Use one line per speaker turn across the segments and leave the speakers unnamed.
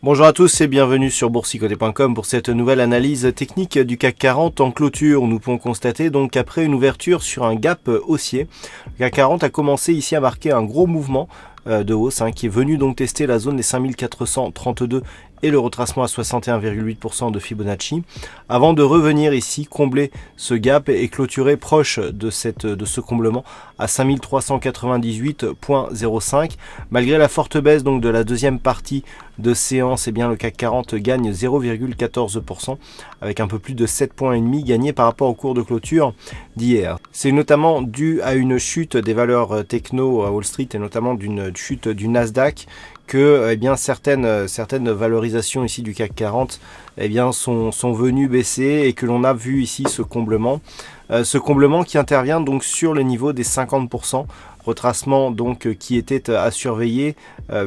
Bonjour à tous et bienvenue sur boursicoté.com pour cette nouvelle analyse technique du CAC 40 en clôture. Nous pouvons constater donc qu'après une ouverture sur un gap haussier, le CAC 40 a commencé ici à marquer un gros mouvement de hausse qui est venu donc tester la zone des 5432 et le retracement à 61,8% de Fibonacci avant de revenir ici combler ce gap et clôturer proche de ce comblement à 5398,05. Malgré la forte baisse donc de la deuxième partie de séance, eh bien le CAC 40 gagne 0,14% avec un peu plus de 7,5 points gagnés par rapport au cours de clôture d'hier. C'est notamment dû à une chute des valeurs techno à Wall Street et notamment d'une chute du Nasdaq que eh bien, certaines valorisations ici du CAC 40 eh bien, sont venues baisser et que l'on a vu ici ce comblement qui intervient donc sur le niveau des 50%. Retracement donc qui était à surveiller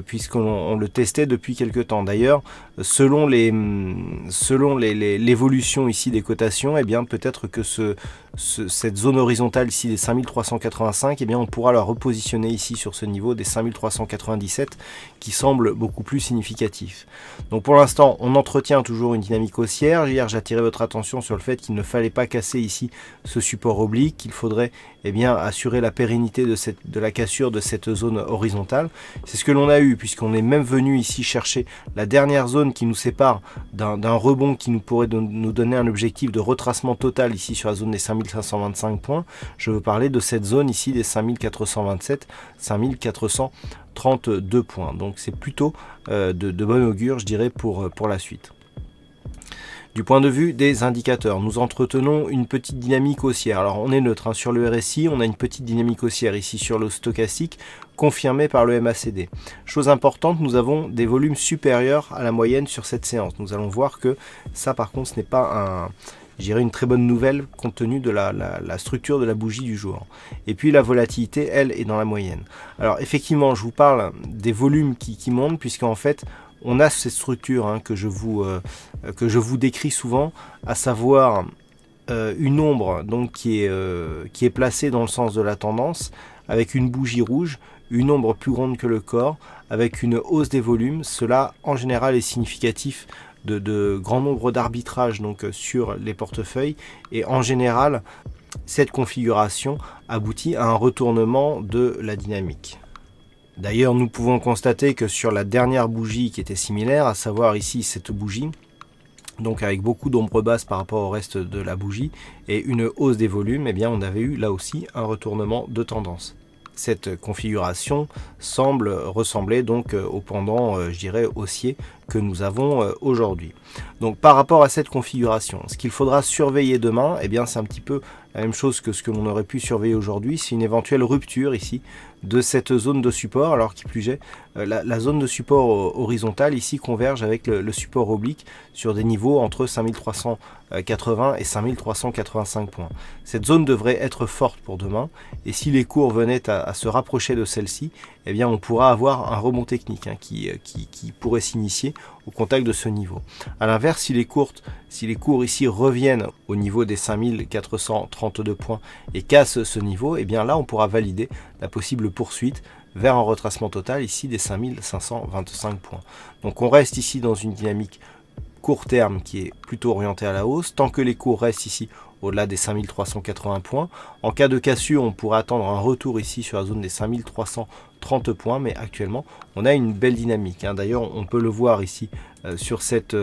puisqu'on le testait depuis quelques temps. D'ailleurs, selon l'évolution ici des cotations, eh bien peut-être que cette zone horizontale ici des 5385, eh bien on pourra la repositionner ici sur ce niveau des 5397 qui semble beaucoup plus significatif. Donc pour l'instant, on entretient toujours une dynamique haussière. Hier, j'ai attiré votre attention sur le fait qu'il ne fallait pas casser ici ce support oblique, qu'il faudrait eh bien assurer la pérennité de la cassure de cette zone horizontale. C'est ce que l'on a eu puisqu'on est même venu ici chercher la dernière zone qui nous sépare d'un rebond qui nous pourrait nous donner un objectif de retracement total ici sur la zone des 5525 points. Je veux parler de cette zone ici des 5427, 5432 points. Donc c'est plutôt de bon augure, je dirais, pour la suite. Du point de vue des indicateurs, nous entretenons une petite dynamique haussière. Alors on est neutre sur le RSI, on a une petite dynamique haussière ici sur le stochastique, confirmée par le MACD. Chose importante, nous avons des volumes supérieurs à la moyenne sur cette séance. Nous allons voir que ça par contre ce n'est pas une très bonne nouvelle compte tenu de la structure de la bougie du jour. Et puis la volatilité, elle, est dans la moyenne. Alors effectivement, je vous parle des volumes qui montent puisqu'en fait, on a cette structure que je vous décris souvent, à savoir une ombre donc qui est placée dans le sens de la tendance, avec une bougie rouge, une ombre plus grande que le corps, avec une hausse des volumes. Cela, en général, est significatif de grand nombre d'arbitrages donc sur les portefeuilles. Et en général, cette configuration aboutit à un retournement de la dynamique. D'ailleurs, nous pouvons constater que sur la dernière bougie qui était similaire, à savoir ici cette bougie, donc avec beaucoup d'ombre basse par rapport au reste de la bougie et une hausse des volumes, eh bien on avait eu là aussi un retournement de tendance. Cette configuration semble ressembler donc au pendant, je dirais, haussier que nous avons aujourd'hui. Donc par rapport à cette configuration, ce qu'il faudra surveiller demain, eh bien c'est un petit peu la même chose que ce que l'on aurait pu surveiller aujourd'hui, c'est une éventuelle rupture ici de cette zone de support, alors qui plus est, la zone de support horizontale ici converge avec le support oblique sur des niveaux entre 5380 et 5385 points. Cette zone devrait être forte pour demain, et si les cours venaient à se rapprocher de celle-ci, eh bien on pourra avoir un rebond technique qui pourrait s'initier au contact de ce niveau. A l'inverse, si les cours ici reviennent au niveau des 5432 points et cassent ce niveau, eh bien là on pourra valider la possible poursuite vers un retracement total ici des 5525 points. Donc on reste ici dans une dynamique court terme qui est plutôt orientée à la hausse, tant que les cours restent ici au-delà des 5380 points. En cas de cassure, on pourrait attendre un retour ici sur la zone des 5330 points, mais actuellement, on a une belle dynamique. D'ailleurs, on peut le voir ici sur cette...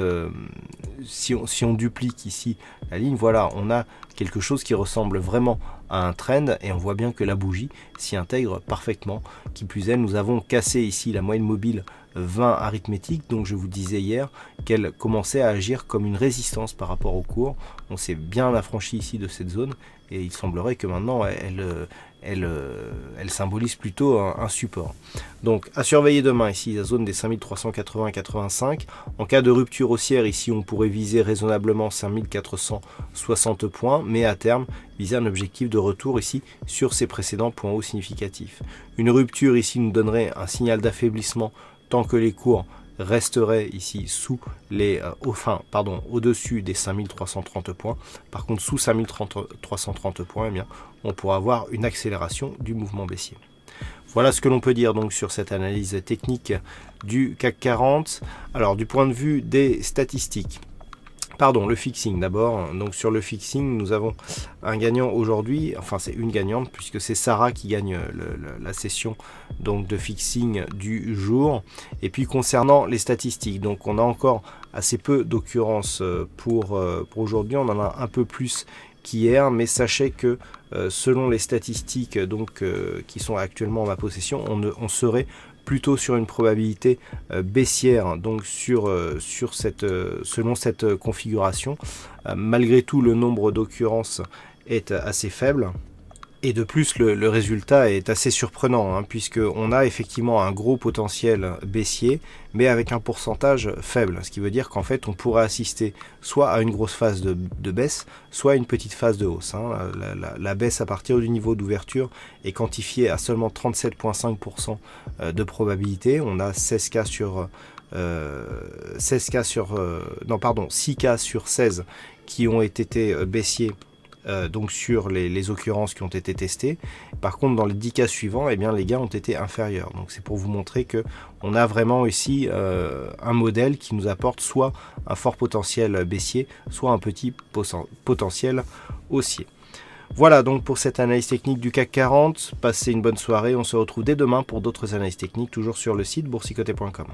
si on duplique ici la ligne, voilà, on a quelque chose qui ressemble vraiment à un trend et on voit bien que la bougie s'y intègre parfaitement. Qui plus est, nous avons cassé ici la moyenne mobile 20 arithmétique, donc je vous disais hier qu'elle commençait à agir comme une résistance par rapport au cours. On s'est bien affranchi ici de cette zone et il semblerait que maintenant elle symbolise plutôt un support. Donc à surveiller demain ici la zone des 5380-85. En cas de rupture haussière ici on pourrait viser raisonnablement 5460 points, mais à terme viser un objectif de retour ici sur ces précédents points hauts significatifs. Une rupture ici nous donnerait un signal d'affaiblissement tant que les cours resteraient ici sous au-dessus des 5330 points. Par contre, sous 5330 points, eh bien, on pourra avoir une accélération du mouvement baissier. Voilà ce que l'on peut dire donc sur cette analyse technique du CAC 40. Alors du point de vue des statistiques, pardon, le fixing d'abord. Donc sur le fixing, nous avons un gagnant aujourd'hui, enfin c'est une gagnante puisque c'est Sarah qui gagne la session donc de fixing du jour. Et puis concernant les statistiques, donc on a encore assez peu d'occurrences pour aujourd'hui, on en a un peu plus qu'hier, mais sachez que selon les statistiques donc, qui sont actuellement en ma possession, on serait plutôt sur une probabilité baissière, donc selon cette configuration. Malgré tout, le nombre d'occurrences est assez faible. Et de plus, le résultat est assez surprenant, puisqu'on a effectivement un gros potentiel baissier, mais avec un pourcentage faible. Ce qui veut dire qu'en fait, on pourrait assister soit à une grosse phase de baisse, soit à une petite phase de hausse. La baisse à partir du niveau d'ouverture est quantifiée à seulement 37,5% de probabilité. On a 6 cas sur 16 qui ont été baissiers. Donc sur les occurrences qui ont été testées. Par contre, dans les 10 cas suivants, eh bien, les gains ont été inférieurs. Donc c'est pour vous montrer que on a vraiment ici un modèle qui nous apporte soit un fort potentiel baissier, soit un petit potentiel haussier. Voilà donc pour cette analyse technique du CAC 40. Passez une bonne soirée. On se retrouve dès demain pour d'autres analyses techniques, toujours sur le site boursicoté.com.